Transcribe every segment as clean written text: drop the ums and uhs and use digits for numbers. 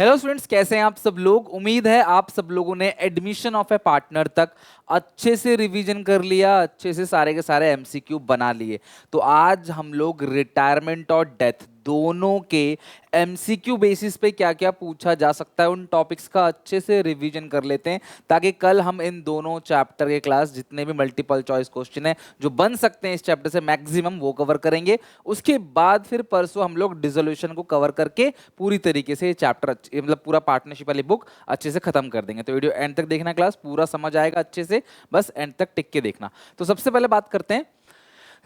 Hello students, कैसे हैं आप सब लोग। उम्मीद है आप सब लोगों ने एडमिशन ऑफ ए पार्टनर तक अच्छे से रिवीजन कर लिया, अच्छे से सारे के सारे एमसीक्यू बना लिए। तो आज हम लोग रिटायरमेंट और डेथ दोनों के एमसीक्यू बेसिस पे क्या क्या पूछा जा सकता है उन टॉपिक्स का अच्छे से रिवीजन कर लेते हैं, ताकि कल हम इन दोनों चैप्टर के क्लास जितने भी मल्टीपल चॉइस क्वेश्चन है जो बन सकते हैं इस चैप्टर से मैक्सिमम वो कवर करेंगे। उसके बाद फिर परसों हम लोग डिसोल्यूशन को कवर करके पूरी तरीके से ये चैप्टर मतलब पूरा पार्टनरशिप वाली बुक अच्छे से खत्म कर देंगे। तो वीडियो एंड तक देखना, क्लास पूरा समझ आएगा अच्छे से, बस एंड तक टिक के देखना। तो सबसे पहले बात करते हैं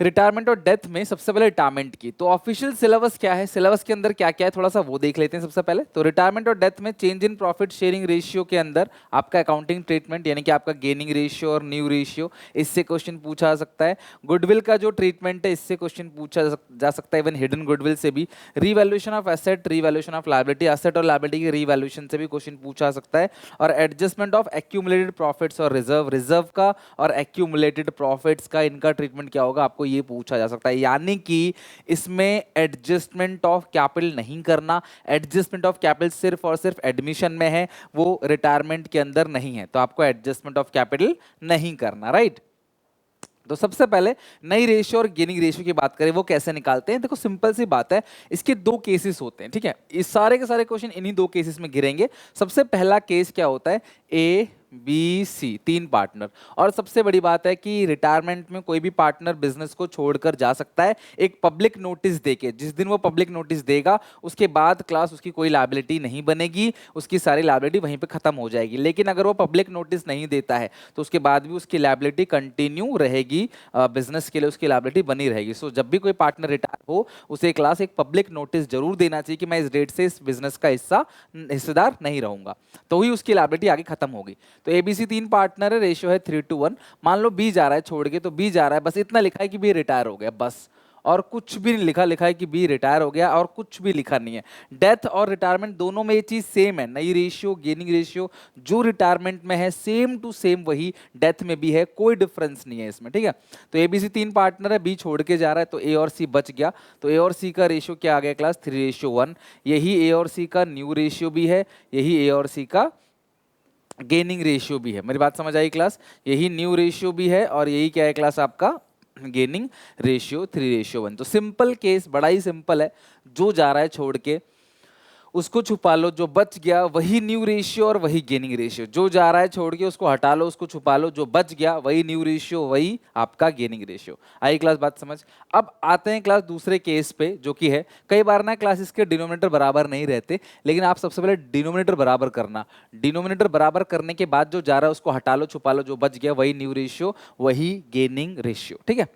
रिटायरमेंट और डेथ में। सबसे पहले रिटायरमेंट की तो ऑफिशियल सिलेबस क्या है, सिलेबस के अंदर क्या क्या है थोड़ा सा वो देख लेते हैं। सबसे पहले तो रिटायरमेंट और डेथ में change in profit sharing ratio के अंदर आपका अकाउंटिंग ट्रीटमेंट यानी कि आपका गेनिंग रेशियो और न्यू रेशियो, इससे क्वेश्चन पूछा जा सकता है। गुडविल का जो ट्रीटमेंट है इससे क्वेश्चन पूछा जा सकता है, इवन हिडन गुडविल से भी। Revaluation of asset, revaluation of liability, asset और लायबिलिटी की रिवैल्यूएशन से भी क्वेश्चन पूछा जा सकता है। और एडजस्टमेंट ऑफ एक्यूमुलेटेड प्रॉफिट्स और रिजर्व, रिजर्व का और एक्यूमुलेटेड प्रॉफिट्स का इनका ट्रीटमेंट क्या होगा आपको ये पूछा जा सकता है। यानी कि इसमें एडजस्टमेंट ऑफ कैपिटल नहीं करना, एडजस्टमेंट ऑफ कैपिटल सिर्फ और सिर्फ एडमिशन में है, वो रिटायरमेंट के अंदर नहीं है। तो आपको एडजस्टमेंट ऑफ कैपिटल नहीं करना, राइट। तो सबसे पहले नई रेशियो और गेनिंग रेशियो की बात करें, वो कैसे निकालते हैं। देखो सिंपल सी बात है, इसके दो केसेस होते हैं, ठीक है। इस सारे के सारे क्वेश्चन इन्हीं दो केसेस में गिरेंगे। सबसे पहला केस क्या होता है, ए बी सी, तीन पार्टनर। और सबसे बड़ी बात है कि रिटायरमेंट में कोई भी पार्टनर बिजनेस को छोड़कर जा सकता है एक पब्लिक नोटिस देके। जिस दिन वो पब्लिक नोटिस देगा उसके बाद क्लास उसकी कोई लायबिलिटी नहीं बनेगी, उसकी सारी लायबिलिटी वहीं पे खत्म हो जाएगी। लेकिन अगर वो पब्लिक नोटिस नहीं देता है तो उसके बाद भी उसकी लायबिलिटी कंटिन्यू रहेगी, बिजनेस के लिए उसकी लायबिलिटी बनी रहेगी। सो जब भी कोई पार्टनर रिटायर हो उसे क्लास एक पब्लिक नोटिस जरूर देना चाहिए कि मैं इस डेट से इस बिजनेस का हिस्सेदार नहीं रहूंगा, तो ही उसकी लायबिलिटी आगे खत्म होगी। तो एबीसी तीन पार्टनर है, रेशियो है 3:1। मान लो बी जा रहा है छोड़ के, तो बी जा रहा है, बस इतना लिखा है कि बी रिटायर हो गया, बस, और कुछ भी नहीं लिखा, लिखा है कि बी रिटायर हो गया और कुछ भी लिखा नहीं है। डेथ और रिटायरमेंट दोनों में ये चीज सेम है, नई रेशियो गेनिंग रेशियो जो रिटायरमेंट में है सेम टू सेम वही डेथ में भी है, कोई डिफरेंस नहीं है इसमें, ठीक है। तो एबीसी तीन पार्टनर है, बी छोड़ के जा रहा है तो ए और सी बच गया। तो ए और सी का रेशियो क्या आ गया क्लास, 3:1। यही ए और सी का न्यू रेशियो भी है, यही ए और सी का गेनिंग रेशियो भी है। मेरी बात समझ आई क्लास, यही न्यू रेशियो भी है और यही क्या है क्लास आपका गेनिंग रेशियो 3:1। तो सिंपल केस, बड़ा ही सिंपल है। जो जा रहा है छोड़ के उसको छुपा लो, जो बच गया वही न्यू रेशियो और वही गेनिंग रेशियो। जो जा रहा है छोड़ के उसको हटा लो, उसको छुपा लो, जो बच गया वही न्यू रेशियो वही आपका गेनिंग रेशियो। आई क्लास बात समझ। अब आते हैं क्लास दूसरे केस पे, जो कि है कई बार ना क्लास इसके डिनोमिनेटर बराबर नहीं रहते, लेकिन आप सबसे पहले डिनोमिनेटर बराबर करना। डिनोमिनेटर बराबर करने के बाद जो जा रहा है उसको हटा लो, छुपा लो, जो बच गया वही न्यू रेशियो वही गेनिंग रेशियो, ठीक है।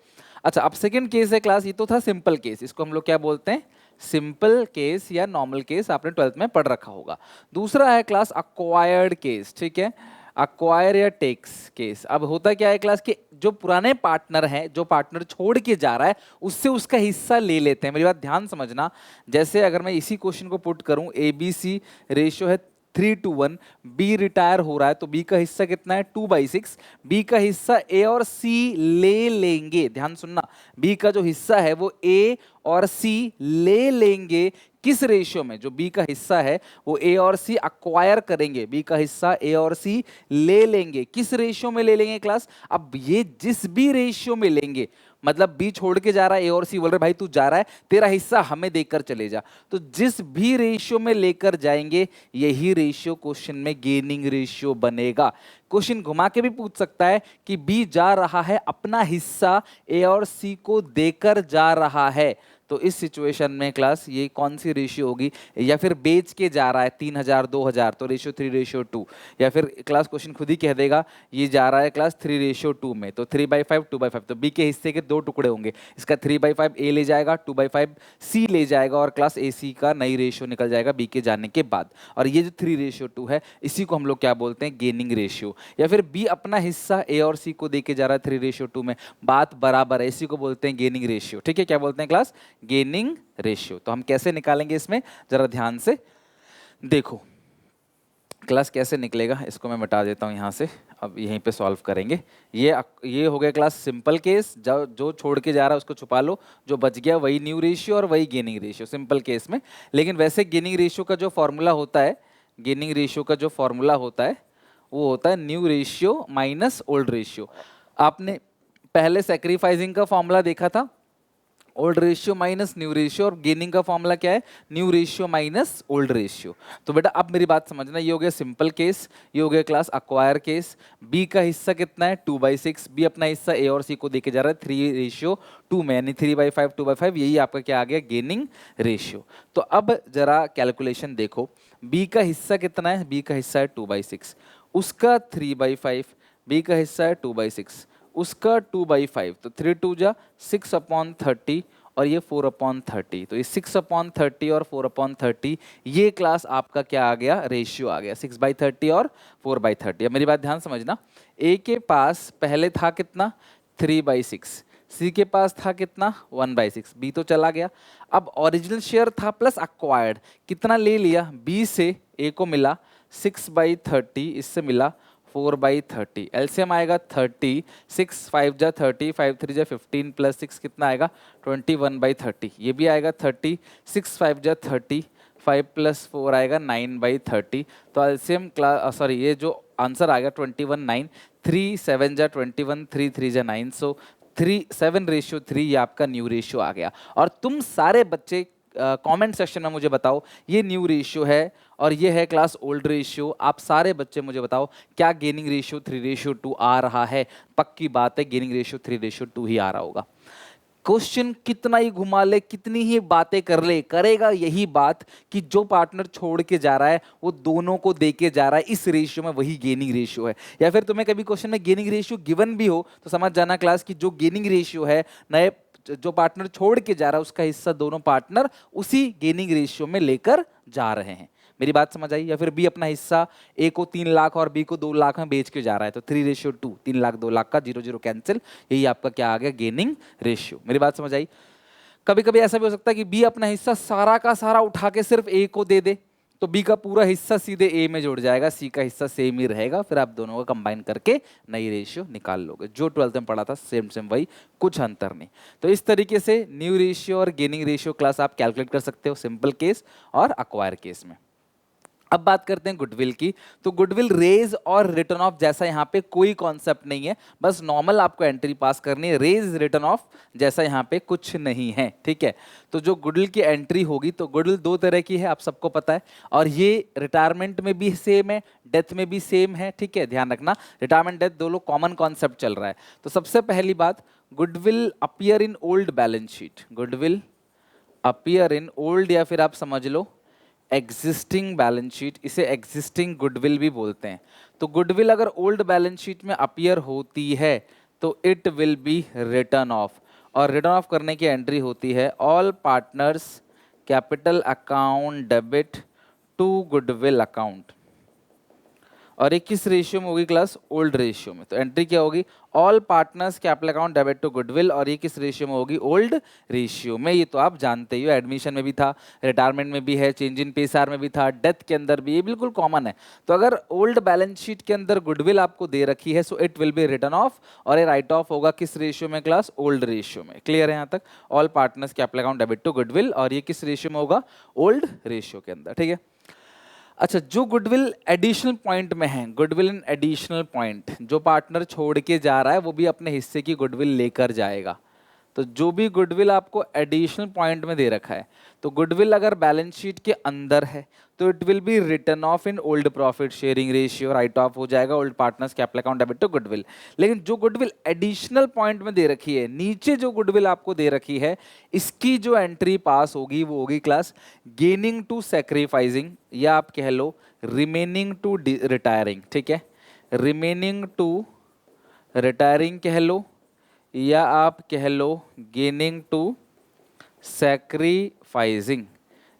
अच्छा, अब सेकेंड केस है क्लास, ये तो था सिंपल केस, इसको हम लोग क्या बोलते हैं, सिंपल केस या नॉर्मल केस, आपने 12th में पढ़ रखा होगा। दूसरा है क्लास अक्वायर्ड केस, ठीक है, अक्वायर या टेक्स केस। अब होता क्या है क्लास कि जो पुराने पार्टनर हैं, जो पार्टनर छोड़ के जा रहा है उससे उसका हिस्सा ले लेते हैं। मेरी बात ध्यान समझना, जैसे अगर मैं इसी क्वेश्चन को पुट करूं, ए बी सी रेशियो है 3:1, बी रिटायर हो रहा है तो बी का हिस्सा कितना है 2/6। बी का हिस्सा ए और सी ले लेंगे, ध्यान सुनना, बी का जो हिस्सा है वो ए और सी ले लेंगे। किस रेशियो में, जो बी का हिस्सा है वो ए और सी अक्वायर करेंगे, बी का हिस्सा ए और सी ले लेंगे। किस रेशियो में ले लेंगे क्लास, अब ये जिस भी रेशियो में लेंगे, मतलब बी छोड़ के जा रहा है, ए और सी बोल रहे भाई तू जा रहा है तेरा हिस्सा हमें देकर चले जा, तो जिस भी रेशियो में लेकर जाएंगे यही रेशियो क्वेश्चन में गेनिंग रेशियो बनेगा। क्वेश्चन घुमा के भी पूछ सकता है कि बी जा रहा है अपना हिस्सा ए और सी को देकर जा रहा है, तो इस सिचुएशन में क्लास ये कौन सी रेशियो होगी, या फिर बेच के जा रहा है 3,000 2,000 तो रेशियो 3:2, या फिर क्लास क्वेश्चन खुद ही कह देगा ये जा रहा है क्लास 3:2 में, तो 3/5 2/5, तो बी के हिस्से के दो टुकड़े होंगे, इसका 3/5 ए ले जाएगा, 2/5 सी ले जाएगा और क्लास ए सी का नई रेशियो निकल जाएगा बी के जाने के बाद। और ये जो 3:2 है इसी को हम लोग क्या बोलते हैं, गेनिंग रेशियो। या फिर बी अपना हिस्सा ए और सी को देके जा रहा है 3:2 में, बात बराबर है, इसी को बोलते हैं गेनिंग रेशियो, ठीक है। क्या बोलते हैं क्लास, गेनिंग रेशियो। तो हम कैसे निकालेंगे इसमें, जरा ध्यान से देखो क्लास कैसे निकलेगा, इसको मैं मिटा देता हूं यहां से, अब यहीं पे सॉल्व करेंगे। ये हो गया क्लास सिंपल केस, जो छोड़ के जा रहा है उसको छुपा लो, जो बच गया वही न्यू रेशियो और वही गेनिंग रेशियो, सिंपल केस में। लेकिन वैसे गेनिंग रेशियो का जो फॉर्मूला होता है गेनिंग रेशियो का जो फॉर्मूला होता है वो होता है new ratio minus old ratio. आपने पहले सेक्रीफाइसिंग का फॉर्मूला देखा था, old ratio minus new ratio, और गेनिंग का फॉर्मूला क्या है, new ratio minus old ratio. तो बेटा अब मेरी बात समझना, ये हो गया सिंपल केस, ये हो गया क्लास अक्वायर केस। बी का हिस्सा कितना है 2/6, बी अपना हिस्सा ए और सी को देके जा रहा है 3:2 में, यानी 3/5 2/5, यही आपका क्या आ गया गेनिंग रेशियो। तो अब जरा कैलकुलेशन देखो, बी का हिस्सा कितना है, बी का हिस्सा है 2/6, उसका 3/5, बी का हिस्सा है 2/6, उसका 2/5, तो 3 2 जा 6/30 और ये 4/30, तो ये 6/30 और 4/30, ये क्लास आपका क्या आ गया, रेशियो आ गया 6/30 और 4/30। अब मेरी बात ध्यान समझना, ए के पास पहले था कितना 3/6, सी के पास था कितना 1/6, बी तो चला गया। अब ओरिजिनल शेयर था प्लस अक्वायर्ड, कितना ले लिया, बी से ए को मिला 6/30, इससे मिला 4/30, एलसीएम आएगा 30, 6 5 जा 30, 5 3 जा 15 प्लस 6 कितना आएगा 21/30, ये भी आएगा 30, 6 5 जा 30, 5 प्लस 4 आएगा 9/30। तो एलसीएम सॉरी ये जो आंसर आएगा 21 9, 3 7 जा 21, 3 3 जा 9, सो 7:3 ये आपका न्यू रेशियो आ गया। और तुम सारे बच्चे कमेंट सेक्शन में मुझे बताओ, ये न्यू रेशियो है और ये है क्लास ओल्ड रेशियो। आप सारे बच्चे मुझे बताओ क्या गेनिंग रेशियो 3:2 आ रहा है? पक्की बात है गेनिंग रेशियो 3:2 ही आ रहा होगा। क्वेश्चन कितना ही घुमा ले, कितनी ही बातें कर ले, करेगा यही बात कि जो पार्टनर छोड़ के जा रहा है वो दोनों को दे के जा रहा है इस रेशियो में, वही गेनिंग रेशियो है। या फिर तुम्हें कभी क्वेश्चन में गेनिंग रेशियो गिवन भी हो तो समझ जाना क्लास की जो गेनिंग रेशियो है, नए जो पार्टनर छोड़ के जा रहा है उसका हिस्सा दोनों पार्टनर उसी गेनिंग रेशियो में लेकर जा रहे हैं। मेरी बात समझ आई? या फिर बी अपना हिस्सा ए को 3 लाख और बी को 2 लाख में बेच के जा रहा है, तो 3:2, 3 लाख 2 लाख का 0 0 कैंसिल, यही आपका क्या आ गया गेनिंग रेशियो। मेरी बात समझ आई? कभी कभी ऐसा भी हो सकता है कि बी अपना हिस्सा सारा का सारा उठा के सिर्फ ए को दे दे, तो बी का पूरा हिस्सा सीधे ए में जुड़ जाएगा, सी का हिस्सा सेम ही रहेगा, फिर आप दोनों को कंबाइन करके नई रेशियो निकाल लोगे। जो 12th में पढ़ा था सेम सेम वही, कुछ अंतर नहीं। तो इस तरीके से न्यू रेशियो और गेनिंग रेशियो क्लास आप कैलकुलेट कर सकते हो सिंपल केस और अक्वायर केस में। अब बात करते हैं गुडविल की। तो गुडविल रेज और रिटर्न ऑफ जैसा यहाँ पे कोई कॉन्सेप्ट नहीं है, बस नॉर्मल आपको एंट्री पास करनी है। रेज रिटर्न ऑफ जैसा यहाँ पे कुछ नहीं है, ठीक है। तो जो गुडविल की एंट्री होगी, तो गुडविल 2 तरह की है, आप सबको पता है, और ये रिटायरमेंट में भी सेम है, डेथ में भी सेम है, ठीक है। ध्यान रखना, रिटायरमेंट डेथ दोनों कॉमन कॉन्सेप्ट चल रहा है। तो सबसे पहली बात, goodwill appear in old balance sheet, goodwill appear in old या फिर आप समझ लो एग्जिस्टिंग बैलेंस शीट, इसे एग्जिस्टिंग गुडविल भी बोलते हैं। तो गुडविल अगर ओल्ड बैलेंस शीट में अपीयर होती है तो it will be written off, और रिटर्न ऑफ करने की एंट्री होती है all partners capital account debit to goodwill account, और ये किस रेशियो में होगी क्लास, ओल्ड रेशियो में। तो एंट्री क्या होगी, all partners capital account debit to goodwill, और ये किस रेशियो में होगी, ओल्ड रेशियो में। ये तो आप जानते ही हो, एडमिशन में भी था, रिटायरमेंट में भी है, चेंज इन पेसार में भी था, डेथ के अंदर भी, ये बिल्कुल कॉमन है। तो अगर ओल्ड बैलेंस शीट के अंदर गुडविल आपको दे रखी है, so it will be written off, और ये राइट ऑफ होगा किस रेशियो में क्लास, ओल्ड रेशियो में। क्लियर है यहाँ तक? All partners capital account debit to goodwill, और ये किस रेशियो में होगा, ओल्ड रेशियो के अंदर, ठीक है। अच्छा, जो गुडविल एडिशनल पॉइंट में है, गुडविल इन एडिशनल पॉइंट, जो पार्टनर छोड़ के जा रहा है वो भी अपने हिस्से की गुडविल लेकर जाएगा। तो जो भी गुडविल आपको एडिशनल पॉइंट में दे रखा है, तो गुडविल अगर बैलेंस शीट के अंदर है तो it will be written off in old profit sharing ratio, write off हो जाएगा old partners capital account debit to goodwill. लेकिन जो गुडविल एडिशनल पॉइंट में दे रखी है, नीचे जो गुडविल आपको दे रखी है, इसकी जो एंट्री पास होगी वो होगी क्लास गेनिंग टू सैक्रिफाइसिंग, या आप कह लो रिमेनिंग टू रिटायरिंग, ठीक है। रिमेनिंग टू रिटायरिंग कह लो, या आप कह लो gaining to sacrificing.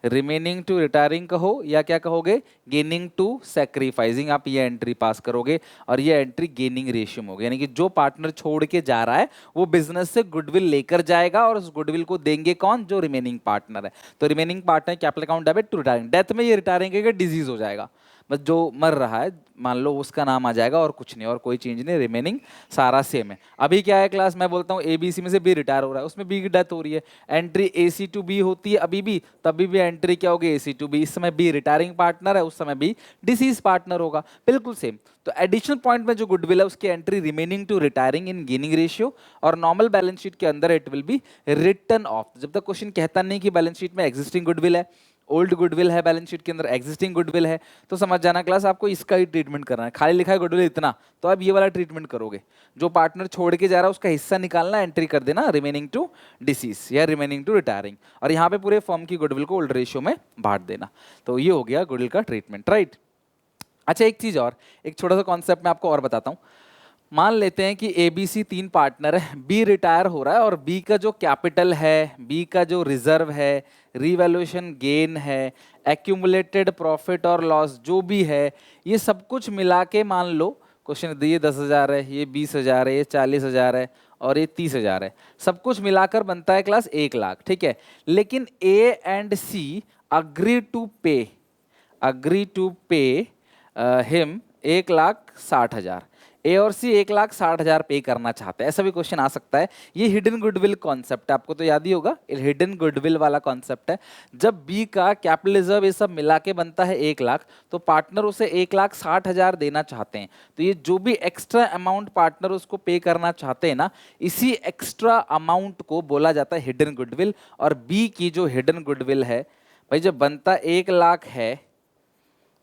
Remaining to retiring कहो या क्या कहोगे, गेनिंग टू सैक्रिफाइसिंग, आप ये एंट्री पास करोगे और ये एंट्री गेनिंग रेशियो में होगी। यानी कि जो पार्टनर छोड़ के जा रहा है वो बिजनेस से गुडविल लेकर जाएगा, और उस गुडविल को देंगे कौन, जो रिमेनिंग पार्टनर है। तो remaining partner capital account debit to retiring, death में ये रिटायरिंग का डिजीज हो जाएगा, बस जो मर रहा है मान लो उसका नाम आ जाएगा और कुछ नहीं, और कोई चेंज नहीं, रिमेनिंग सारा सेम है। अभी क्या है क्लास, मैं बोलता हूँ ए बी सी में से बी रिटायर हो रहा है, उसमें बी की डेथ हो रही है, entry A C to B होती है अभी भी, तभी भी एंट्री क्या होगी, ए सी टू बी। इस समय बी रिटायरिंग पार्टनर है, उस समय बी डिसीज पार्टनर होगा, बिल्कुल सेम। तो एडिशनल पॉइंट में जो गुडविल है उसकी entry remaining to retiring in gaining ratio, और नॉर्मल बैलेंस शीट के अंदर it will be written of. जब तक क्वेश्चन कहता नहीं कि बैलेंस शीट में एग्जिस्टिंग गुडविल है, ओल्ड गुडविल है, बैलेंस शीट के अंदर एग्जिस्टिंग गुडविल है, तो समझ जाना क्लास आपको इसका ही ट्रीटमेंट करना है। खाली लिखा है गुडविल इतना, तो आप ये वाला ट्रीटमेंट करोगे। जो पार्टनर छोड़ के जा रहा है उसका हिस्सा निकालना, एंट्री कर देना रिमेनिंग टू डिसीज या रिमेनिंग टू रिटायरिंग, और यहाँ पे पूरे फर्म की गुडविल को ओल्ड रेशियो में बांट देना। तो ये हो गया गुडविल का ट्रीटमेंट, राइट। अच्छा एक चीज और, एक छोटा सा कॉन्सेप्ट मैं आपको और बताता हूँ। मान लेते हैं कि ए बी सी तीन पार्टनर है, बी रिटायर हो रहा है और बी का जो कैपिटल है, बी का जो रिजर्व है, रीवैल्यूएशन गेन है, एक्यूमुलेटेड प्रॉफिट और लॉस जो भी है, ये सब कुछ मिला के मान लो क्वेश्चन दिए 10,000 है, ये 20,000 है, ये 40,000 है और ये 30,000 है, सब कुछ मिलाकर बनता है क्लास 1,00,000, ठीक है। लेकिन A and C agree to pay him 1,60,000, A और सी 1,60,000 पे करना चाहते हैं, ऐसा भी क्वेश्चन आ सकता है। ये हिडन गुडविल कॉन्सेप्ट है, आपको तो याद ही होगा, हिडन गुडविल वाला कॉन्सेप्ट है। जब बी का कैपिटल रिजर्व ये सब मिला के बनता है 1,00,000, तो पार्टनर उसे 1,60,000 देना चाहते हैं, तो ये जो भी एक्स्ट्रा अमाउंट पार्टनर उसको पे करना चाहते हैं ना, इसी एक्स्ट्रा अमाउंट को बोला जाता है हिडन गुडविल। और बी की जो हिडन गुडविल है भाई, जब बनता 1,00,000 है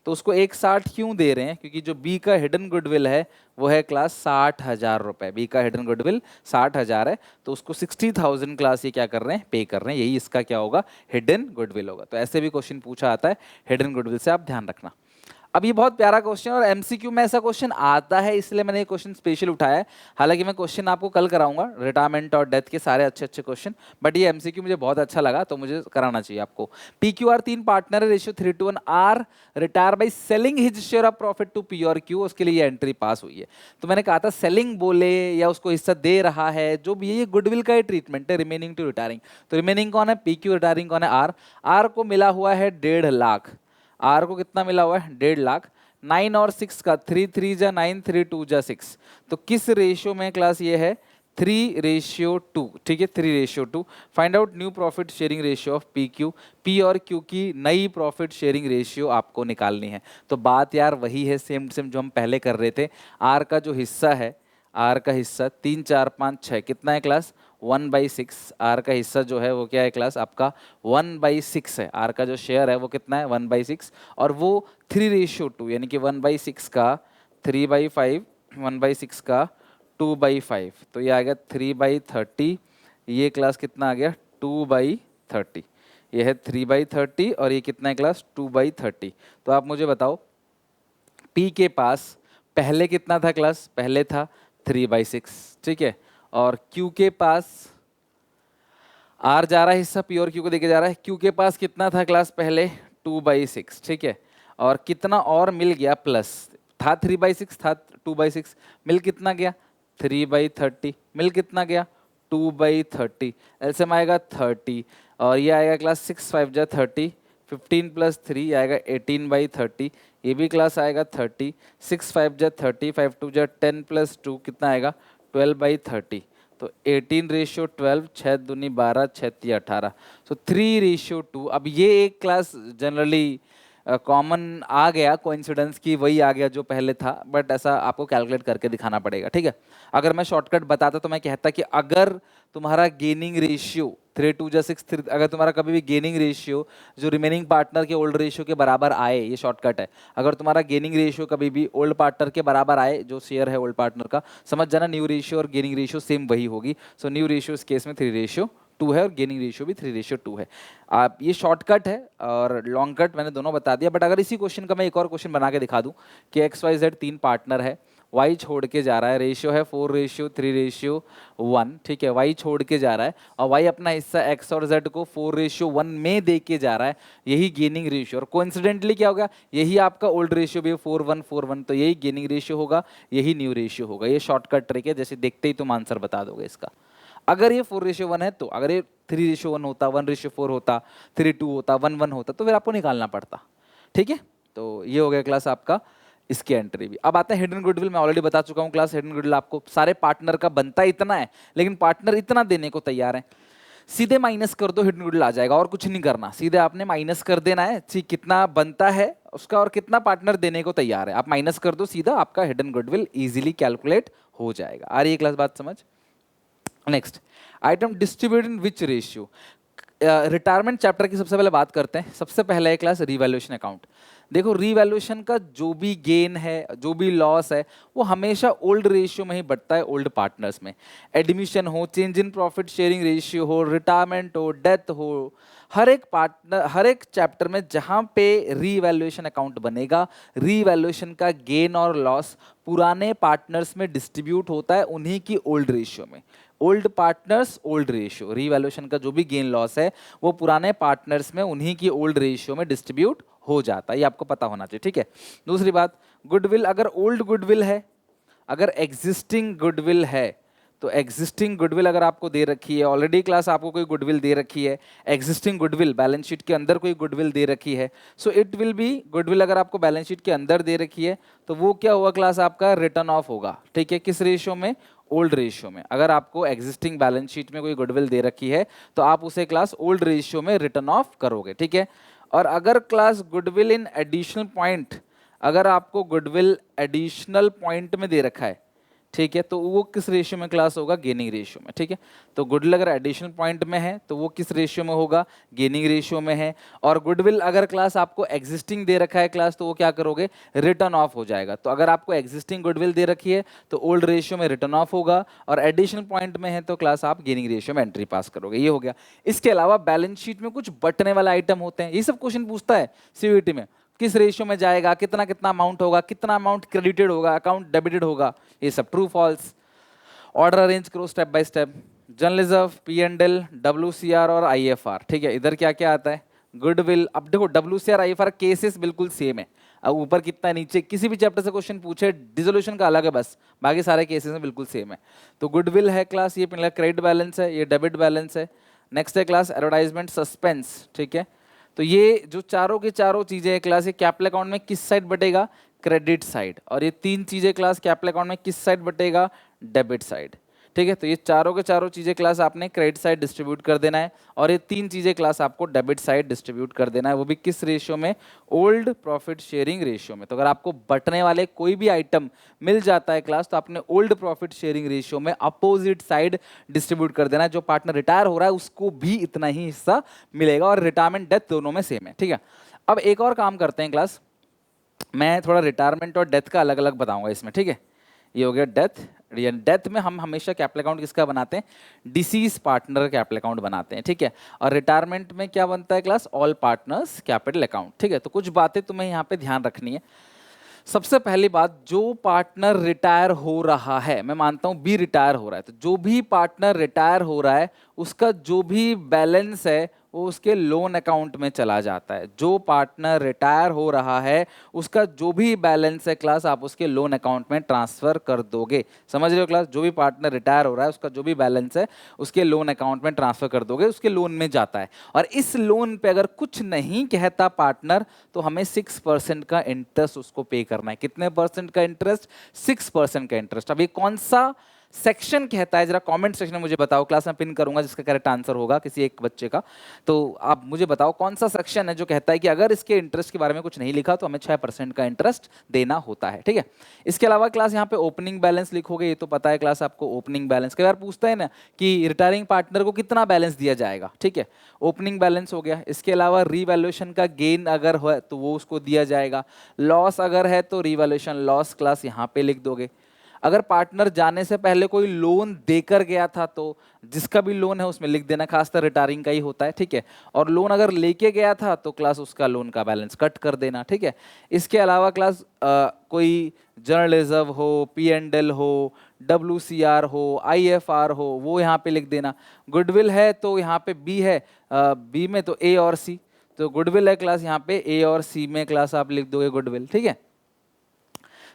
तो उसको 1,60 क्यों दे रहे हैं, क्योंकि जो बी का हिडन गुडविल है वो है क्लास 60,000 रुपए। बी का हिडन गुडविल 60,000 है, तो उसको 60,000 क्लास ये क्या कर रहे हैं, पे कर रहे हैं, यही इसका क्या होगा, हिडन गुडविल होगा। तो ऐसे भी क्वेश्चन पूछा आता है हिडन गुडविल से, आप ध्यान रखना। अब ये बहुत प्यारा क्वेश्चन और एमसीक्यू में ऐसा क्वेश्चन आता है, इसलिए मैंने ये क्वेश्चन स्पेशल उठाया है। हालांकि मैं क्वेश्चन आपको कल कराऊंगा, रिटायरमेंट और डेथ के सारे अच्छे अच्छे क्वेश्चन, बट ये एमसीक्यू मुझे बहुत अच्छा लगा तो मुझे कराना चाहिए आपको। पीक्यूआर तीन पार्टनर है, ratio 3:1, R retire by selling his share of profit to P और क्यू, उसके लिए एंट्री पास हुई है। तो मैंने कहा था सेलिंग बोले या उसको हिस्सा दे रहा है, जो भी ये गुडविल का ही ट्रीटमेंट है, रिमेनिंग टू रिटायरिंग। तो रिमेनिंग कौन है, पीक्यू, रिटायरिंग कौन है, आर। आर को मिला हुआ है 1,50,000, आर को कितना मिला हुआ है, 1,50,000। 9 और 6 का 3 3 जा 9, 3 2 जा 6, तो किस रेशियो में क्लास ये है, 3:2, ठीक है, 3:2। Find out new profit sharing ratio of P Q, P और क्यू की नई प्रॉफिट शेयरिंग रेशियो आपको निकालनी है। तो बात यार वही है, सेम सेम जो हम पहले कर रहे थे। आर का जो हिस्सा है, आर का हिस्सा 3 4 5 6 कितना है क्लास, 1/6। आर का हिस्सा जो है वो क्या है क्लास, आपका 1/6 है। आर का जो शेयर है वो कितना है, 1/6, और वो 3:2 यानी कि 1/6 का 3/5, 1/6 का 2/5, तो ये आ गया 3/30। ये क्लास कितना आ गया, 2/30। ये है 3/30 और ये कितना है क्लास, 2/30। तो आप मुझे बताओ पी के पास पहले कितना था क्लास, पहले था 3/6, ठीक है। और क्यू के पास आर जा रहा है हिस्सा पी और क्यू को देके जा रहा है, क्यू के पास कितना था क्लास पहले, 2/6, ठीक है। और कितना और मिल गया प्लस, था 3/6, था 2/6, मिल कितना गया, 3/30, मिल कितना गया, 2/30, एलसीएम आएगा 30, और ये आएगा क्लास 6 5 जा 30, 15 + 3 आएगा 18/30, ये भी क्लास आएगा 30, 6 5 जा 30, 5 2 जा 10 + 2 कितना आएगा, 12/30। तो 18:12, 6 दूनी 12, 6 तिया 18, तो 3:2। अब ये एक क्लास जनरली कॉमन आ गया, कोइंसिडेंस की वही आ गया जो पहले था, बट ऐसा आपको कैलकुलेट करके दिखाना पड़ेगा, ठीक है। अगर मैं शॉर्टकट बताता तो मैं कहता कि अगर तुम्हारा गेनिंग रेशियो 3:2 जा 6, अगर तुम्हारा कभी भी गेनिंग रेशियो जो रिमेनिंग पार्टनर के ओल्ड रेशियो के बराबर आए, ये शॉर्टकट है, अगर तुम्हारा गेनिंग रेशियो कभी भी ओल्ड पार्टनर के बराबर आए, जो शेयर है ओल्ड पार्टनर का, समझ जाना न्यू रेशियो और गेनिंग रेशियो सेम वही होगी। सो न्यू रेशियो इस केस में 3:2 है और गेनिंग रेशियो भी 3:2 है। आप ये शॉर्टकट है और लॉन्ग कट मैंने दोनों बता दिया, बट अगर इसी क्वेश्चन का मैं एक और क्वेश्चन बना के दिखा दूं कि XYZ तीन पार्टनर है, Y छोड़ के जा रहा है, रेशियो है 4:3:1, ठीक है, Y छोड़ के जा रहा है और Y अपना हिस्सा X और Z को 4:1 में दे के जा रहा है, यही गेनिंग रेशियो। और कोइंसिडेंटली क्या होगा, यही आपका ओल्ड रेशियो भी 4:1:4:1, तो यही गेनिंग रेशियो होगा, यही न्यू रेशियो होगा। ये शॉर्टकट ट्रिक है, जैसे देखते ही तुम आंसर बता दोगे इसका। अगर ये 4:1 है, तो अगर ये 3:1 होता, 1:4 होता, 3:2 होता, 1:1 होता, तो फिर आपको निकालना पड़ता, ठीक है। तो ये हो गया क्लास आपका इसकी एंट्री भी। अब आता है हिडन गुडविल। मैं ऑलरेडी बता चुका हूँ क्लास, हिडन गुडविल आपको सारे पार्टनर का बनता इतना है, लेकिन पार्टनर इतना देने को तैयार है, सीधे माइनस कर दो, हिडन गुडविल आ जाएगा, और कुछ नहीं करना, सीधे आपने माइनस कर देना है, ठीक, कितना बनता है उसका और कितना पार्टनर देने को तैयार है, आप माइनस कर दो, सीधा आपका हिडन गुडविल इजीली कैलकुलेट हो जाएगा। आ रही है क्लास बात समझ? नेक्स्ट आइटम, डिस्ट्रीब्यूट इन विच रेशियो। रिटायरमेंट चैप्टर की सबसे पहले बात करते हैं। सबसे पहले है क्लास रिवैल्यूएशन अकाउंट। देखो रिवैल्यूएशन का जो भी गेन है, जो भी लॉस है, वो हमेशा ओल्ड रेशियो में ही बढ़ता है, ओल्ड पार्टनर्स में। एडमिशन हो, change in profit sharing ratio हो, रिटायरमेंट हो, डेथ हो, हर एक पार्टनर, हर एक चैप्टर में जहां पे रीवैल्यूएशन अकाउंट बनेगा, रीवैल्यूएशन का गेन और लॉस पुराने पार्टनर्स में डिस्ट्रीब्यूट होता है, उन्हीं की ओल्ड रेशियो में। Old partners old ratio, revaluation का जो भी गेन लॉस है वो पुराने पार्टनर्स में उन्हीं की ओल्ड रेशियो में डिस्ट्रीब्यूट हो जाता है, ये आपको पता होना चाहिए, ठीक है। दूसरी बात, गुडविल, अगर ओल्ड गुडविल है, अगर एग्जिस्टिंग गुडविल है, तो एग्जिस्टिंग गुडविल अगर आपको दे रखी है, ऑलरेडी क्लास आपको कोई गुडविल दे रखी है, एग्जिस्टिंग गुडविल बैलेंस शीट के अंदर कोई गुडविल दे रखी है, so it will B goodwill, अगर आपको बैलेंस शीट के अंदर दे रखी है तो वो क्या होगा क्लास, आपका रिटर्न ऑफ होगा, ठीक है। किस रेशियो में? ओल्ड रेशियो में। अगर आपको एग्जिस्टिंग बैलेंस शीट में कोई गुडविल दे रखी है तो आप उसे क्लास ओल्ड रेशियो में रिटर्न ऑफ करोगे, ठीक है। और अगर class goodwill in additional point, अगर आपको गुडविल एडिशनल पॉइंट में दे रखा है, ठीक है, तो वो किस रेशियो में क्लास होगा? गेनिंग रेशियो में, ठीक है। तो गुडविल अगर एडिशनल पॉइंट में है तो वो किस रेशियो में होगा? गेनिंग रेशियो में है। और गुडविल अगर क्लास आपको एग्जिस्टिंग दे रखा है क्लास, तो वो क्या करोगे? रिटर्न ऑफ हो जाएगा। तो अगर आपको एग्जिस्टिंग गुडविल दे रखी है तो ओल्ड रेशियो में रिटर्न ऑफ होगा, और एडिशनल पॉइंट में है तो क्लास आप गेनिंग रेशियो में एंट्री पास करोगे, ये हो गया। इसके अलावा बैलेंस शीट में कुछ बटने वाला आइटम होते हैं, ये सब क्वेश्चन पूछता है सीयूईटी में, किस रेशियो में जाएगा, कितना कितना अमाउंट होगा, कितना अमाउंट क्रेडिटेड होगा, अकाउंट डेबिटेड होगा, ये सब ट्रू फॉल्स। ऑर्डर अरेंज करो step by step. General reserve, P and L, WCR और आईएफआर, ठीक है। इधर क्या क्या आता है? गुडविल। अब देखो डब्ल्यूसीआर आईएफआर केसेस बिल्कुल सेम है, अब ऊपर कितना नीचे किसी भी चैप्टर से क्वेश्चन पूछे, डिसोल्यूशन का अलग है बस, बाकी सारे केसेस में बिल्कुल सेम है। तो गुडविल है क्लास, ये क्रेडिट बैलेंस है, ये डेबिट बैलेंस है। नेक्स्ट है क्लास एडवर्टाइजमेंट सस्पेंस, ठीक है। तो ये जो चारों की चारों चीजें हैं क्लास, ये कैपिटल अकाउंट में किस साइड बटेगा? Credit side. और ये तीन चीजें क्लास कैपिटल अकाउंट में किस साइड बटेगा? डेबिट साइड, ठीक है। तो ये चारों के चारों चीजें क्लास आपने क्रेडिट साइड डिस्ट्रीब्यूट कर देना है, और ये तीन चीजें क्लास आपको डेबिट साइड डिस्ट्रीब्यूट कर देना है, वो भी किस रेशियो में? ओल्ड प्रॉफिट शेयरिंग रेशियो में। तो अगर आपको बटने वाले कोई भी आइटम मिल जाता है क्लास, तो आपने ओल्ड प्रॉफिट शेयरिंग रेशियो में अपोजिट साइड डिस्ट्रीब्यूट कर देना है। जो पार्टनर रिटायर हो रहा है उसको भी इतना ही हिस्सा मिलेगा, और रिटायरमेंट डेथ दोनों में सेम है, ठीक है। अब एक और काम करते हैं क्लास, मैं थोड़ा रिटायरमेंट और डेथ का अलग अलग बताऊंगा इसमें, ठीक है। ये हो गया डेथ। डेथ में हम हमेशा कैपिटल अकाउंट किसका बनाते हैं? डिसीज पार्टनर कैपिटल अकाउंट बनाते हैं, ठीक है। और रिटायरमेंट में क्या बनता है class? All partners capital account, ठीक है। तो कुछ बातें तुम्हें यहाँ पे ध्यान रखनी है। सबसे पहली बात, जो पार्टनर रिटायर हो रहा है, मैं मानता हूं बी रिटायर हो रहा है, तो जो भी पार्टनर रिटायर हो रहा है उसका जो भी बैलेंस है वो उसके लोन अकाउंट में चला जाता है। जो पार्टनर रिटायर हो रहा है उसका जो भी बैलेंस है क्लास, आप उसके लोन अकाउंट में ट्रांसफर कर दोगे। समझ रहे हो क्लास? जो भी पार्टनर रिटायर हो रहा है उसका जो भी बैलेंस है उसके लोन अकाउंट में ट्रांसफर कर दोगे, उसके लोन में जाता है। और इस लोन पे अगर कुछ नहीं कहता पार्टनर, तो हमें 6% का इंटरेस्ट उसको पे करना है। कितने परसेंट का इंटरेस्ट? 6% का इंटरेस्ट। अब ये कौन सा सेक्शन कहता है, जरा कमेंट सेक्शन में मुझे बताओ, क्लास में पिन करूंगा जिसका करेक्ट आंसर होगा किसी एक बच्चे का। तो आप मुझे बताओ कौन सा सेक्शन है जो कहता है कि अगर इसके इंटरेस्ट के बारे में कुछ नहीं लिखा तो हमें 6% का इंटरेस्ट देना होता है, ठीक है। इसके अलावा क्लास यहाँ पे ओपनिंग बैलेंस लिखोगे, ये तो पता है क्लास आपको। ओपनिंग बैलेंस कई बार पूछता है ना कि रिटायरिंग पार्टनर को कितना बैलेंस दिया जाएगा, ठीक है। ओपनिंग बैलेंस हो गया। इसके अलावा रीवैल्यूएशन का गेन अगर हो तो वो उसको दिया जाएगा। लॉस अगर है तो रीवैल्यूएशन लॉस क्लास यहाँ पे लिख दोगे। अगर पार्टनर जाने से पहले कोई लोन देकर गया था तो जिसका भी लोन है उसमें लिख देना, खासकर रिटायरिंग का ही होता है, ठीक है। और लोन अगर लेके गया था तो क्लास उसका लोन का बैलेंस कट कर देना, ठीक है। इसके अलावा क्लास कोई जनरल रिजर्व हो, पी&एल हो, डब्ल्यूसीआर हो, आईएफआर हो, वो यहाँ पे लिख देना। गुडविल है तो यहाँ पे बी है, बी में तो ए और सी, तो गुडविल है क्लास यहाँ पे ए और सी में क्लास आप लिख दोगे गुडविल, ठीक है।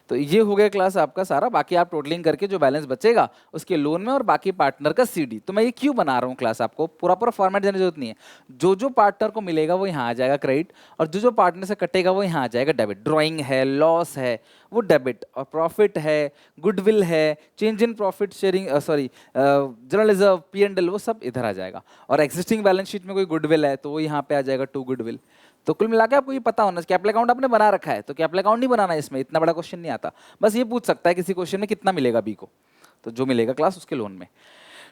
तो ये हो गया क्लास आपका सारा। बाकी आप टोटलिंग करके जो बैलेंस बचेगा उसके लोन में और बाकी पार्टनर का सीडी। तो मैं ये क्यों बना रहा हूँ क्लास, आपको पूरा पूरा फॉर्मेट देने की जरूरत नहीं है। जो जो पार्टनर को मिलेगा वो यहाँ आ जाएगा क्रेडिट, और जो जो पार्टनर से कटेगा वो यहाँ आ जाएगा डेबिट। ड्रॉइंग है, लॉस है, वो डेबिट, और प्रॉफिट है, गुडविल है, change in profit sharing, sorry general reserve, P&L, वो सब इधर आ जाएगा। और एग्जिस्टिंग बैलेंस शीट में कोई गुडविल है तो वो यहाँ पे आ जाएगा टू गुडविल। तो कुल मिला के आपको ये पता होना चाहिए। कैपिटल अकाउंट आपने बना रखा है तो कैपिटल अकाउंट नहीं बनाना है, इसमें इतना बड़ा क्वेश्चन नहीं आता। बस ये पूछ सकता है किसी क्वेश्चन में कितना मिलेगा बी को, तो जो मिलेगा क्लास उसके लोन में।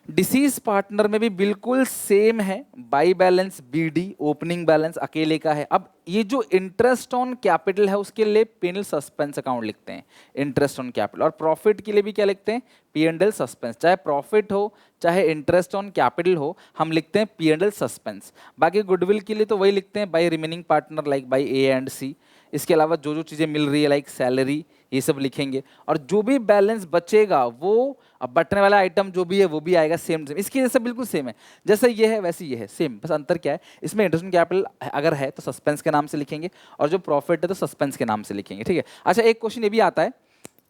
डिसीज पार्टनर में भी बिल्कुल सेम है, by balance BD, opening balance अकेले का है। अब ये जो इंटरेस्ट ऑन कैपिटल है उसके लिए P&L सस्पेंस अकाउंट लिखते हैं, इंटरेस्ट ऑन कैपिटल। और प्रॉफिट के लिए भी क्या लिखते हैं, P&L सस्पेंस। चाहे प्रॉफिट हो चाहे इंटरेस्ट ऑन कैपिटल हो, हम लिखते हैं P&L सस्पेंस। बाकी गुडविल के लिए तो वही लिखते हैं by remaining partner, like by A and C। इसके अलावा जो जो चीज़ें मिल रही है लाइक सैलरी, ये सब लिखेंगे। और जो भी बैलेंस बचेगा वो, अब बटने वाला आइटम जो भी है वो भी आएगा सेम सेम, इसकी जैसे बिल्कुल सेम है, जैसे ये है वैसे ये है सेम। बस अंतर क्या है, इसमें इंटरेस्ट ऑन कैपिटल अगर है तो सस्पेंस के नाम से लिखेंगे, और जो प्रॉफिट है तो सस्पेंस के नाम से लिखेंगे, ठीक है। अच्छा, एक क्वेश्चन ये भी आता है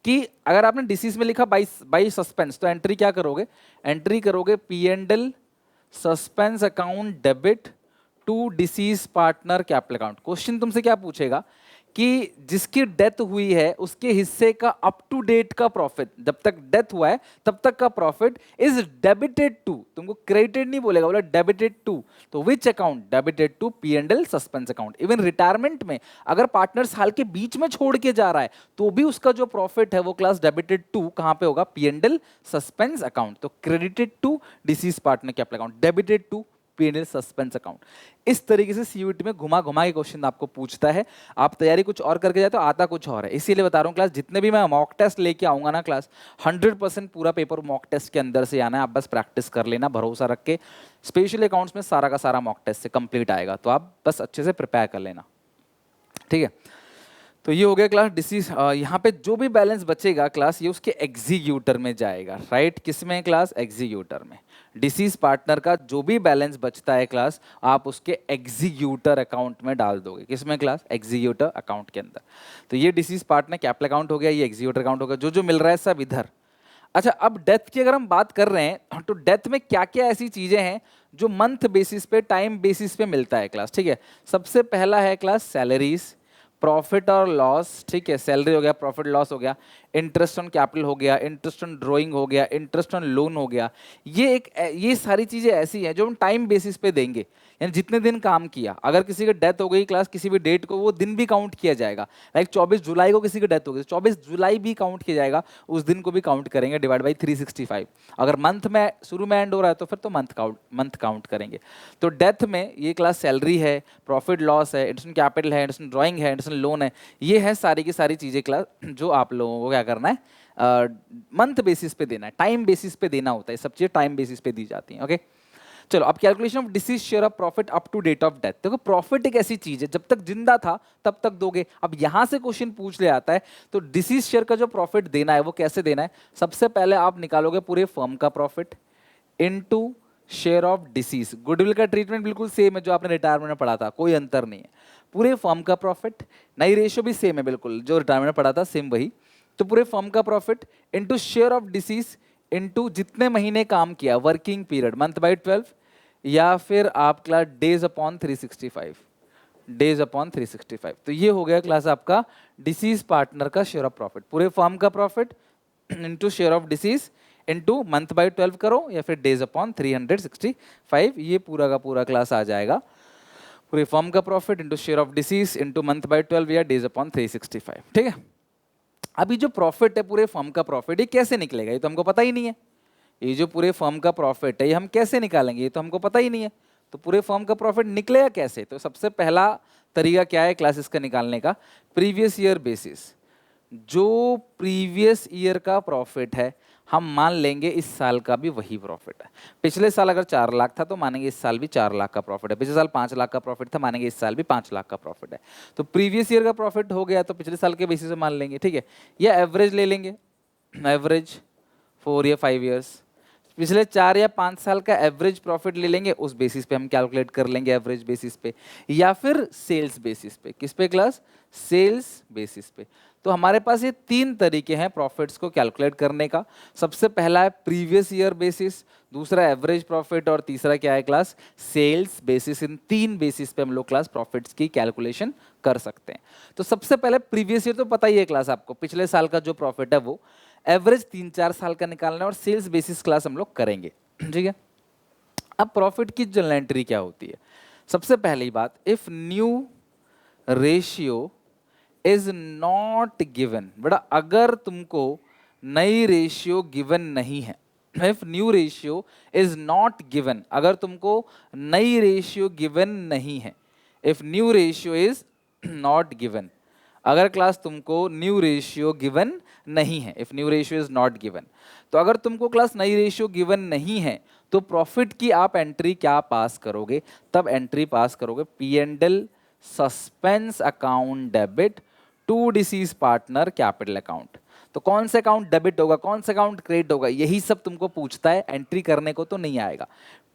कि अगर आपने डिसीज में लिखा बाई सस्पेंस, तो एंट्री क्या करोगे, एंट्री करोगे P&L suspense account debit to deceased partner capital account. Question तुमसे क्या पूछेगा कि जिसकी डेथ हुई है उसके हिस्से का अप टू डेट का प्रॉफिट, जब तक डेथ हुआ है तब तक का प्रॉफिट इज डेबिटेड टू, तुमको क्रेडिटेड नहीं बोलेगा, बोला डेबिटेड टू, तो which account, debited to P&L suspense account. Even retirement में अगर पार्टनर साल के बीच में छोड़ के जा रहा है तो भी उसका जो प्रॉफिट है वो क्लास डेबिटेड टू कहां पे होगा, P&L सस्पेंस अकाउंट। तो credited to deceased partner capital account, debited to P&L suspense account. इस तरीके से CUET में घुमा घुमा के क्वेश्चन आपको पूछता है। आप तैयारी कुछ और करके जाए तो आता कुछ और है, इसीलिए बता रहा हूँ क्लास, जितने भी मैं मॉक टेस्ट लेके आऊंगा ना क्लास, 100% पूरा पेपर मॉक टेस्ट के अंदर से आना है। आप बस प्रैक्टिस कर लेना, भरोसा रख के। स्पेशल अकाउंट्स में सारा का सारा मॉक टेस्ट से कंप्लीट आएगा, तो आप बस अच्छे से प्रिपेयर कर लेना, ठीक है। तो ये हो गया क्लास डिसीज। यहाँ पे जो भी बैलेंस बचेगा क्लास ये उसके एग्जीक्यूटर में जाएगा, राइट। किस में क्लास, एग्जीक्यूटर में। डिसीज पार्टनर का जो भी बैलेंस बचता है क्लास आप उसके एग्जीक्यूटर अकाउंट में डाल दोगे। किस में क्लास, एग्जीक्यूटर अकाउंट के अंदर। तो ये डिसीज पार्टनर कैपिटल अकाउंट हो गया, ये एग्जीक्यूटर अकाउंट हो गया, जो जो मिल रहा है सब इधर। अच्छा, अब डेथ की अगर हम बात कर रहे हैं तो डेथ में क्या क्या ऐसी चीजें हैं जो मंथ बेसिस पे, टाइम बेसिस पे मिलता है क्लास, ठीक है। सबसे पहला है क्लास सैलरीज, प्रॉफिट और लॉस, ठीक है। सैलरी हो गया, प्रॉफिट लॉस हो गया, इंटरेस्ट ऑन कैपिटल हो गया, इंटरेस्ट ऑन ड्राइंग हो गया, इंटरेस्ट ऑन लोन हो गया। ये सारी चीजें ऐसी हैं जो हम टाइम बेसिस पे देंगे, यानी जितने दिन काम किया। अगर किसी की डेथ हो गई क्लास किसी भी डेट को, वो दिन भी काउंट किया जाएगा। लाइक 24 जुलाई को किसी की डेथ हो गई, 24 जुलाई भी काउंट किया जाएगा, उस दिन को भी काउंट करेंगे, डिवाइड बाई 365। अगर मंथ में शुरू में एंड हो रहा है तो फिर तो मंथ काउंट करेंगे। तो डेथ में ये क्लास सैलरी है, प्रॉफिट लॉस है, इंटरेस्ट ऑन कैपिटल है, इंटरेस्ट ऑन ड्राइंग है, इंटरेस्ट ऑन लोन है। ये है सारी की सारी चीजें क्लास जो आप लोगों को क्या करना है, मंथ बेसिस पे देना है, टाइम बेसिस पे देना होता है। सब चीजें टाइम बेसिस पे दी जाती हैं, ओके। चलो, अब calculation of deceased share of profit up to date of death. देखो, प्रॉफिट एक ऐसी चीज है जब तक जिंदा था तब तक दोगे। अब यहां से क्वेश्चन पूछ ले आता है तो डिसीज शेयर का जो प्रॉफिट देना है वो कैसे देना है। सबसे पहले आप निकालोगे पूरे फर्म का profit into share of disease. Goodwill का ट्रीटमेंट बिल्कुल सेम है जो आपने रिटायरमेंट में पढ़ा था, कोई अंतर नहीं है। पूरे फर्म का प्रॉफिट, नई रेशियो भी सेम है बिल्कुल, जो रिटायरमेंट में पढ़ा था सेम वही। तो पूरे फर्म का profit into share of disease into जितने महीने काम किया, वर्किंग पीरियड मंथ बाई 12, या फिर आप class days upon 365, days upon 365। तो ये हो गया क्लास आपका डिसीज पार्टनर का शेयर ऑफ प्रॉफिट। पूरे फर्म का profit into share of disease into month by 12 करो या फिर डेज अपॉन 365, ये पूरा का पूरा क्लास आ जाएगा। पूरे फर्म का profit into share of disease into month by 12 या डेज अपॉन 365, ठीक है। अभी जो प्रॉफिट है पूरे फर्म का प्रॉफिट, ये कैसे निकलेगा, ये तो हमको पता ही नहीं है। ये जो पूरे फर्म का प्रॉफिट है ये हम कैसे निकालेंगे, ये तो हमको पता ही नहीं है। तो पूरे फर्म का प्रॉफिट निकलेगा कैसे, तो सबसे पहला तरीका क्या है क्लासेस का निकालने का, प्रीवियस ईयर बेसिस। जो प्रीवियस ईयर का प्रॉफिट है हम मान लेंगे इस साल का भी वही प्रॉफिट है। पिछले साल अगर 4 लाख था तो मानेंगे इस साल भी 4 लाख का प्रॉफिट है। पिछले साल 5 लाख का प्रॉफिट था, मानेंगे इस साल भी 5 लाख का प्रॉफिट है। तो प्रीवियस ईयर का प्रॉफिट हो गया तो पिछले साल के बेसिस पे मान लेंगे, ठीक है। या एवरेज ले लेंगे, एवरेज 4 या 5 ईयर्स। पिछले 4 या 5 साल का एवरेज प्रॉफिट ले लेंगे, उस बेसिस पे हम कैलकुलेट कर लेंगे एवरेज बेसिस पे, या फिर सेल्स बेसिस पे। किस पे क्लास? सेल्स बेसिस पे। तो हमारे पास ये 3 तरीके हैं प्रॉफिट्स को कैलकुलेट करने का। सबसे पहला है प्रीवियस ईयर बेसिस, दूसरा एवरेज प्रॉफिट, और तीसरा क्या है क्लास? Sales basis. इन 3 बेसिस पे हम लोग क्लास प्रॉफिट्स की कैलकुलेशन कर सकते हैं। तो सबसे पहले प्रीवियस ईयर तो पता ही है क्लास आपको, पिछले साल का जो प्रॉफिट है वो एवरेज 3-4 साल का निकालना है, और सेल्स बेसिस क्लास हम लोग करेंगे। ठीक है। अब प्रॉफिट की जनरल एंट्री क्या होती है? सबसे पहली बात, if new ratio is not given. बेटा अगर तुमको नई रेशियो गिवन नहीं है, if new ratio is not given, अगर तुमको नई रेशियो गिवन नहीं है, if new ratio is not given, अगर क्लास तुमको न्यू रेशियो गिवन नहीं है, if new ratio is not given, तो अगर तुमको क्लास नई रेशियो गिवन नहीं है, तो प्रॉफिट की आप एंट्री क्या पास करोगे? तब एंट्री पास करोगे P&L suspense account debit to deceased partner capital account. तो कौन सा अकाउंट डेबिट होगा, कौन सा अकाउंट क्रेडिट होगा, यही सब तुमको पूछता है, एंट्री करने को तो नहीं आएगा।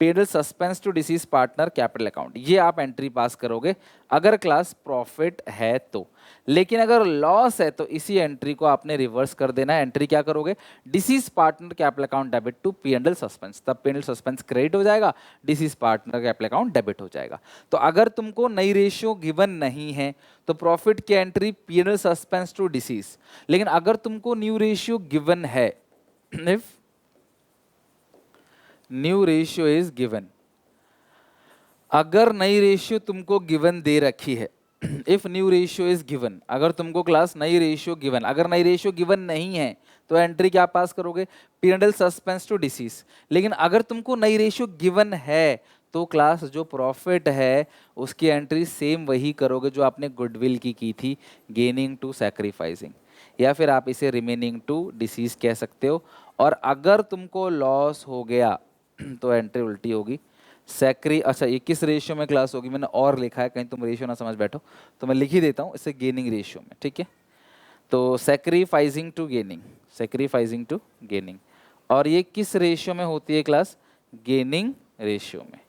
पेडल suspense to deceased partner capital account, ये आप एंट्री पास करोगे अगर क्लास प्रॉफिट है तो। लेकिन अगर लॉस है तो इसी एंट्री को आपने रिवर्स कर देना है। एंट्री क्या करोगे? Deceased partner capital account debit to P&L suspense, तब P&L सस्पेंस क्रेडिट हो जाएगा, deceased partner capital account debit हो जाएगा। तो अगर तुमको नई रेशियो गिवन नहीं है तो प्रॉफिट की entry P&L suspense to disease. लेकिन अगर तुमको न्यू रेशियो गिवन है, if new ratio is given, अगर नई रेशियो तुमको गिवन दे रखी है, if new ratio is given, अगर तुमको क्लास नई रेशियो गिवन, अगर नई रेशियो गिवन नहीं है तो एंट्री क्या पास करोगे? P&L suspense to disease. लेकिन अगर तुमको नई रेशियो गिवन है तो क्लास जो प्रॉफिट है उसकी एंट्री सेम वही करोगे जो आपने गुडविल की थी, गेनिंग टू सैक्रिफाइसिंग, या फिर आप इसे रिमेनिंग टू डिसीज कह सकते हो। और अगर तुमको लॉस हो गया तो एंट्री उल्टी होगी, अच्छा ये किस रेशियो में क्लास होगी? मैंने और लिखा है, कहीं तुम रेशियो ना समझ बैठो, तो मैं लिख ही देता हूँ इसे, गेनिंग रेशियो में। ठीक है, तो sacrificing to gaining, sacrificing to gaining. और ये किस रेशियो में होती है क्लास? गेनिंग रेशियो में।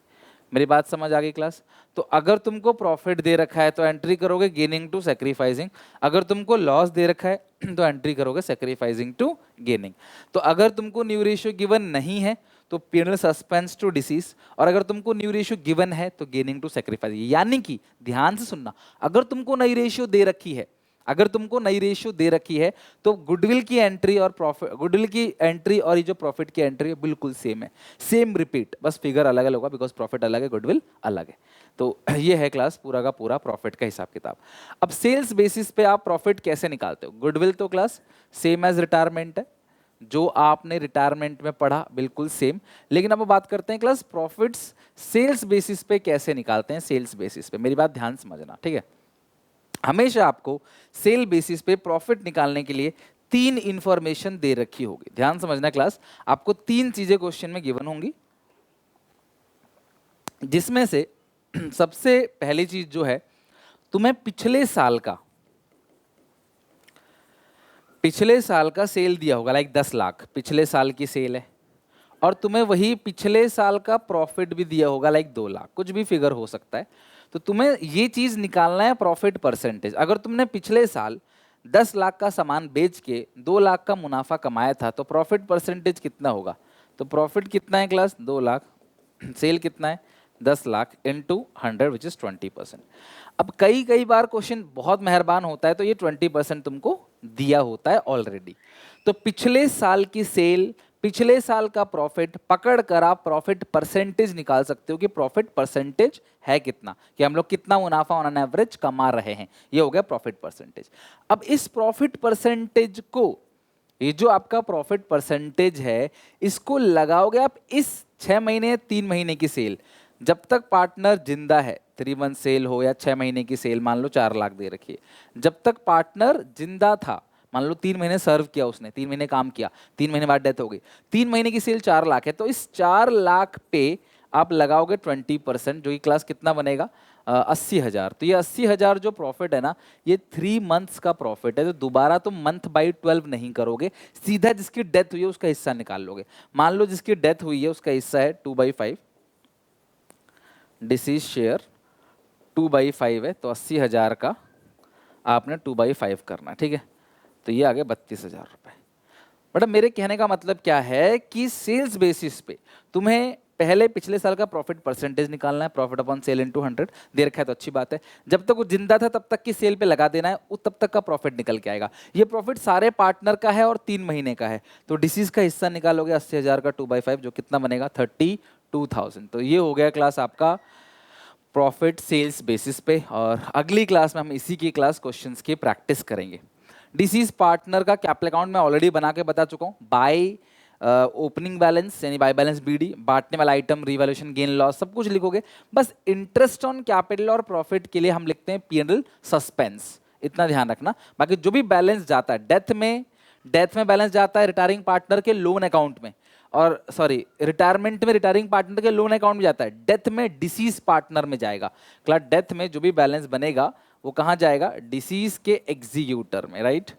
मेरी बात समझ आ गई क्लास? तो अगर तुमको प्रॉफिट दे रखा है तो एंट्री करोगे गेनिंग टू सैक्रिफाइसिंग, अगर तुमको लॉस दे रखा है तो एंट्री करोगे सैक्रिफाइसिंग टू गेनिंग। तो अगर तुमको न्यू रेशियो गिवन नहीं है तो P&L सस्पेंस टू डिसीज, और अगर तुमको न्यू रेशियो गिवन है तो गेनिंग टू सैक्रिफाइस। यानी कि ध्यान से सुनना, अगर तुमको नई रेशियो दे रखी है, अगर तुमको नई रेशियो दे रखी है तो गुडविल की एंट्री और प्रॉफिट, गुडविल की एंट्री और ये जो प्रॉफिट की एंट्री है बिल्कुल सेम है, सेम रिपीट, बस फिगर अलग अलग होगा, बिकॉज प्रॉफिट अलग है, गुडविल अलग है। तो ये है क्लास पूरा का पूरा प्रॉफिट का हिसाब किताब। अब सेल्स बेसिस पे आप प्रॉफिट कैसे निकालते हो? गुडविल तो क्लास सेम एज रिटायरमेंट है, जो आपने रिटायरमेंट में पढ़ा बिल्कुल सेम। लेकिन अब बात करते हैं क्लास प्रॉफिट्स सेल्स बेसिस पे कैसे निकालते हैं। सेल्स बेसिस पे मेरी बात ध्यान समझना, ठीक है। हमेशा आपको सेल बेसिस पे प्रॉफिट निकालने के लिए 3 इंफॉर्मेशन दे रखी होगी। ध्यान समझना क्लास, आपको 3 चीजें क्वेश्चन में गिवन होंगी, जिसमें से सबसे पहली चीज जो है, तुम्हें पिछले साल का सेल दिया होगा, लाइक 10 लाख पिछले साल की सेल है, और तुम्हें वही पिछले साल का प्रॉफिट भी दिया होगा, लाइक 2 लाख, कुछ भी फिगर हो सकता है। तो तुम्हें ये चीज निकालना है प्रॉफिट परसेंटेज। अगर तुमने पिछले साल 10 लाख का सामान बेच के 2 लाख का मुनाफा कमाया था तो प्रॉफिट परसेंटेज कितना होगा? तो प्रॉफिट कितना है क्लास? 2 लाख, सेल कितना है? 10 लाख इंटू 100 विच इज 20%। अब कई बार क्वेश्चन बहुत मेहरबान होता है तो ये 20% तुमको दिया होता है ऑलरेडी। तो पिछले साल की सेल, पिछले साल का प्रॉफिट पकड़ कर आप प्रॉफिट परसेंटेज निकाल सकते हो कि प्रॉफिट परसेंटेज है कितना, कि हम लोग कितना मुनाफा ऑन एन एवरेज कमा रहे हैं। ये हो गया प्रॉफिट परसेंटेज। अब इस प्रॉफिट परसेंटेज को, ये जो आपका प्रॉफिट परसेंटेज है, इसको लगाओगे आप इस 6 महीने 3 महीने की सेल, जब तक पार्टनर जिंदा है, 3 मंथ सेल हो या 6 महीने की सेल, मान लो 4 लाख दे रखी है, जब तक पार्टनर जिंदा था, मान लो 3 महीने सर्व किया उसने, 3 महीने काम किया, 3 महीने बाद डेथ हो गई, 3 महीने की सेल 4 लाख है, तो इस 4 लाख पे आप लगाओगे 20%, जो कि क्लास कितना बनेगा? 80,000। तो ये 80,000 जो प्रॉफिट है ना, ये 3 मंथ्स का प्रॉफिट है। तो दोबारा तुम मंथ बाई 12 नहीं करोगे, सीधा जिसकी डेथ हुई है उसका हिस्सा निकाल लोगे। मान लो जिसकी डेथ हुई है उसका हिस्सा है 2/5, डिसीज शेयर 2/5 है, तो 80,000 का आपने 2/5 करना, ठीक है। तो ये आ गया 32,000 रुपये। बट मेरे कहने का मतलब क्या है कि सेल्स बेसिस पे तुम्हें पहले पिछले साल का प्रॉफिट परसेंटेज निकालना है, प्रॉफिट अपॉन सेल इनटू 100 दे रखा है तो अच्छी बात है। जब तक वो जिंदा था तब तक की सेल पे लगा देना है, तब तक का प्रॉफिट निकल के आएगा। ये प्रॉफिट सारे पार्टनर का है और 3 महीने का है, तो डिसीज का हिस्सा निकालोगे 80,000 का 2/5, जो कितना बनेगा 32,000। तो ये हो गया क्लास आपका प्रॉफिट सेल्स बेसिस पे। और अगली क्लास में हम इसी की क्लास क्वेश्चंस की प्रैक्टिस करेंगे। डिसीज पार्टनर का कैपिटल अकाउंट मैं ऑलरेडी बना के बता चुका हूँ। बाय ओपनिंग बैलेंस यानी बाय बैलेंस बीडी, बांटने वाला आइटम, रिवैल्यूएशन, गेन लॉस, सब कुछ लिखोगे। बस इंटरेस्ट ऑन कैपिटल और प्रॉफिट के लिए हम लिखते हैं P&L सस्पेंस, इतना ध्यान रखना। बाकी जो भी बैलेंस जाता है डेथ में बैलेंस जाता है रिटायरिंग पार्टनर के लोन अकाउंट में, और सॉरी रिटायरमेंट में रिटायरिंग पार्टनर के लोन अकाउंट में जाता है, डेथ में डिसीज पार्टनर में जाएगा। क्लास डेथ में जो भी बैलेंस बनेगा वो कहाँ जाएगा, डिसीज के एग्जीक्यूटर में, राइट,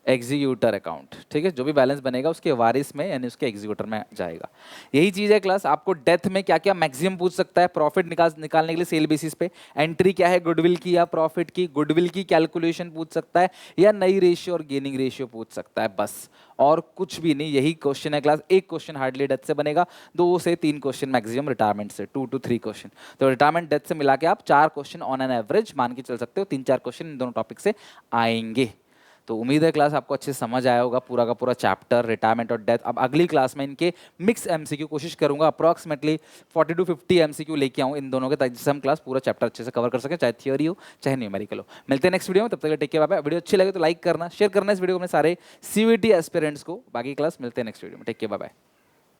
एग्जीक्यूटर अकाउंट, ठीक है। जो भी बैलेंस बनेगा उसके वारिस में यानी उसके एग्जीक्यूटर में जाएगा। यही चीज है क्लास। आपको डेथ में क्या क्या मैक्सिमम पूछ सकता है, प्रॉफिट निकालने के लिए सेल बेसिस पे एंट्री क्या है, गुडविल की या प्रॉफिट की, गुडविल की कैलकुलेशन पूछ सकता है, या नई रेशियो और गेनिंग रेशियो पूछ सकता है, बस और कुछ भी नहीं। यही क्वेश्चन है क्लास। एक क्वेश्चन हार्डली डेथ से बनेगा, 2 से 3 क्वेश्चन मैक्सिमम रिटायरमेंट से, 2 to 3 क्वेश्चन। तो रिटायरमेंट डेथ से मिला के आप 4 क्वेश्चन ऑन एन एवरेज मान के चल सकते हो, 3-4 क्वेश्चन इन दोनों टॉपिक से आएंगे। तो उम्मीद है क्लास आपको अच्छे से समझ आया होगा पूरा का पूरा चैप्टर रिटायरमेंट और डेथ। अब अगली क्लास में इनके मिक्स एमसीक्यू कोशिश करूंगा अप्रॉक्सीमेटली 40 to 50 एमसीक्यू लेके आऊँ इन दोनों के, ताकि जिससे हम क्लास पूरा चैप्टर अच्छे से कवर कर सकें, चाहे थियोरी हो चाहे न्यूमेरिकल हो। मिलते हैं नेक्स्ट वीडियो में, तब तक take care, bye bye. Video अच्छी लगे तो लाइक करना, शेयर करना इस वीडियो को अपने सारे CVT एस्पिरेंट्स को। बाकी क्लास मिलते हैं नेक्स्ट वीडियो में, टेक केयर, बाय बाय।